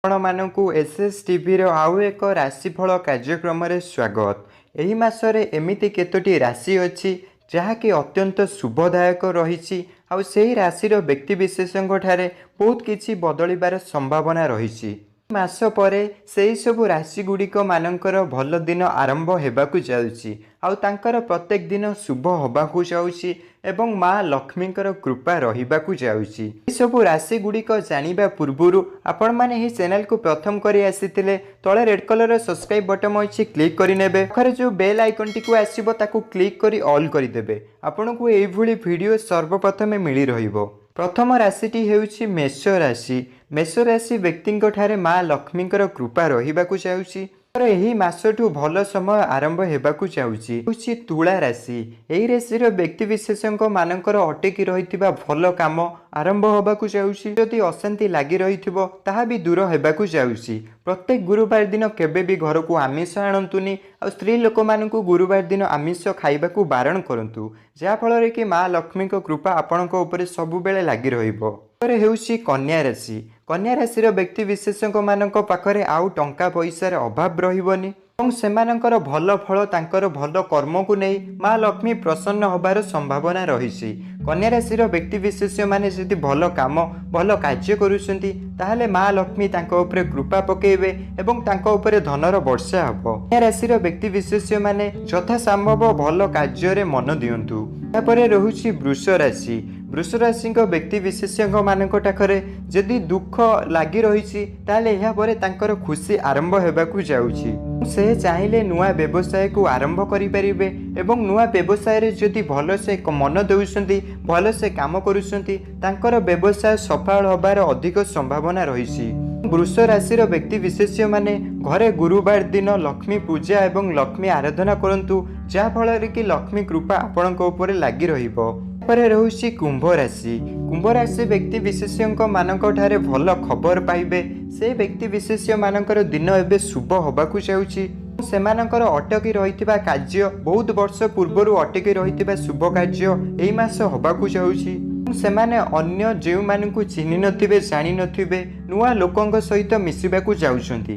ଆପଣମାନଙ୍କୁ ଏସ୍ଏସ୍ ଟିଭିର ଆଉ ଏକ ରାଶିଫଳ କାର୍ଯ୍ୟକ୍ରମରେ ସ୍ୱାଗତ। ଏହି ମାସରେ ଏମିତି କେତୋଟି ରାଶି ଅଛି ଯାହାକି ଅତ୍ୟନ୍ତ ଶୁଭଦାୟକ ରହିଛି ଆଉ ସେହି ରାଶିର ବ୍ୟକ୍ତିବିଶେଷଙ୍କଠାରେ ବହୁତ କିଛି ବଦଳିବାର ସମ୍ଭାବନା ରହିଛି। ମାସ ପରେ ସେହି ସବୁ ରାଶିଗୁଡ଼ିକ ମାନଙ୍କର ଭଲ ଦିନ ଆରମ୍ଭ ହେବାକୁ ଯାଉଛି ଆଉ ତାଙ୍କର ପ୍ରତ୍ୟେକ ଦିନ ଶୁଭ ହେବାକୁ ଯାଉଛି ଏବଂ ମା ଲକ୍ଷ୍ମୀଙ୍କର କୃପା ରହିବାକୁ ଯାଉଛି। ଏସବୁ ରାଶିଗୁଡ଼ିକ ଜାଣିବା ପୂର୍ବରୁ ଆପଣମାନେ ଏହି ଚ୍ୟାନେଲକୁ ପ୍ରଥମ କରି ଆସିଥିଲେ ତଳେ ରେଡ୍ କଲରର ସବସ୍କ୍ରାଇବ୍ ବଟନ୍ ଅଛି, କ୍ଲିକ୍ କରିନେବେ। ପାଖରେ ଯେଉଁ ବେଲ୍ ଆଇକନ୍ଟିକୁ ଆସିବ ତାକୁ କ୍ଲିକ୍ କରି ଅଲ୍ କରିଦେବେ। ଆପଣଙ୍କୁ ଏଇଭଳି ଭିଡ଼ିଓ ସର୍ବପ୍ରଥମେ ମିଳି ରହିବ। ପ୍ରଥମ ରାଶିଟି ହେଉଛି ମେଷ ରାଶି। ମେଷ ରାଶି ବ୍ୟକ୍ତିଙ୍କଠାରେ ମା ଲକ୍ଷ୍ମୀଙ୍କର କୃପା ରହିବାକୁ ଯାଉଛି। ଏହି ମାସଠୁ ଭଲ ସମୟ ଆରମ୍ଭ ହେବାକୁ ଯାଉଛି। ହେଉଛି ତୁଳା ରାଶି। ଏହି ରାଶିର ବ୍ୟକ୍ତିବିଶେଷଙ୍କ ମାନଙ୍କର ଅଟକି ରହିଥିବା ଭଲ କାମ ଆରମ୍ଭ ହେବାକୁ ଯାଉଛି। ଯଦି ଅଶାନ୍ତି ଲାଗି ରହିଥିବ ତାହା ବି ଦୂର ହେବାକୁ ଯାଉଛି। ପ୍ରତ୍ୟେକ ଗୁରୁବାର ଦିନ କେବେ ବି ଘରକୁ ଆମିଷ ଆଣନ୍ତୁନି ଆଉ ସ୍ତ୍ରୀ ଲୋକମାନଙ୍କୁ ଗୁରୁବାର ଦିନ ଆମିଷ ଖାଇବାକୁ ବାରଣ କରନ୍ତୁ, ଯାହାଫଳରେ କି ମା ଲକ୍ଷ୍ମୀଙ୍କ କୃପା ଆପଣଙ୍କ ଉପରେ ସବୁବେଳେ ଲାଗି ରହିବ। ହେଉଛି କନ୍ୟା ରାଶି। କନ୍ୟା ରାଶିର ବ୍ୟକ୍ତିବିଶେଷଙ୍କ ମାନଙ୍କ ପାଖରେ ଆଉ ଟଙ୍କା ପଇସାର ଅଭାବ ରହିବନି ଏବଂ ସେମାନଙ୍କର ଭଲ ଫଳ ତାଙ୍କର ଭଲ କର୍ମକୁ ନେଇ ମା ଲକ୍ଷ୍ମୀ ପ୍ରସନ୍ନ ହେବାର ସମ୍ଭାବନା ରହିଛି। କନ୍ୟା ରାଶିର ବ୍ୟକ୍ତିବିଶେଷମାନେ ଯଦି ଭଲ କାମ ଭଲ କାର୍ଯ୍ୟ କରୁଛନ୍ତି ତାହେଲେ ମା ଲକ୍ଷ୍ମୀ ତାଙ୍କ ଉପରେ କୃପା ପକାଇବେ ଏବଂ ତାଙ୍କ ଉପରେ ଧନର ବର୍ଷା ହେବ। କନ୍ୟା ରାଶିର ବ୍ୟକ୍ତିବିଶେଷମାନେ ଯଥାସମ୍ଭବ ଭଲ କାର୍ଯ୍ୟରେ ମନ ଦିଅନ୍ତୁ। ତାପରେ ରହୁଛି ବୃଷ ରାଶି। ବୃଷ ରାଶିଙ୍କ ବ୍ୟକ୍ତିବିଶେଷଙ୍କ ମାନଙ୍କ ପାଖରେ ଯଦି ଦୁଃଖ ଲାଗି ରହିଛି ତାହେଲେ ଏହାପରେ ତାଙ୍କର ଖୁସି ଆରମ୍ଭ ହେବାକୁ ଯାଉଛି। ସେ ଚାହିଁଲେ ନୂଆ ବ୍ୟବସାୟକୁ ଆରମ୍ଭ କରିପାରିବେ ଏବଂ ନୂଆ ବ୍ୟବସାୟରେ ଯଦି ଭଲସେ ମନ ଦେଉଛନ୍ତି, ଭଲସେ କାମ କରୁଛନ୍ତି, ତାଙ୍କର ବ୍ୟବସାୟ ସଫଳ ହେବାର ଅଧିକ ସମ୍ଭାବନା ରହିଛି। ବୃଷ ରାଶିର ବ୍ୟକ୍ତିବିଶେଷମାନେ ଘରେ ଗୁରୁବାର ଦିନ ଲକ୍ଷ୍ମୀ ପୂଜା ଏବଂ ଲକ୍ଷ୍ମୀ ଆରାଧନା କରନ୍ତୁ, ଯାହାଫଳରେ କି ଲକ୍ଷ୍ମୀ କୃପା ଆପଣଙ୍କ ଉପରେ ଲାଗି ରହିବ। ତାପରେ ରହୁଛି କୁମ୍ଭ ରାଶି। କୁମ୍ଭ ରାଶି ବ୍ୟକ୍ତିବିଶେଷଙ୍କ ମାନଙ୍କଠାରେ ଭଲ ଖବର ପାଇବେ। ସେ ବ୍ୟକ୍ତିବିଶେଷ ମାନଙ୍କର ଦିନ ଏବେ ଶୁଭ ହେବାକୁ ଯାଉଛି। ସେମାନଙ୍କର ଅଟକି ରହିଥିବା କାର୍ଯ୍ୟ, ବହୁତ ବର୍ଷ ପୂର୍ବରୁ ଅଟକି ରହିଥିବା ଶୁଭ କାର୍ଯ୍ୟ ଏହି ମାସ ହେବାକୁ ଯାଉଛି। ସେମାନେ ଅନ୍ୟ ଯେଉଁମାନଙ୍କୁ ଚିହ୍ନି ନଥିବେ, ଜାଣିନଥିବେ, ନୂଆ ଲୋକଙ୍କ ସହିତ ମିଶିବାକୁ ଯାଉଛନ୍ତି,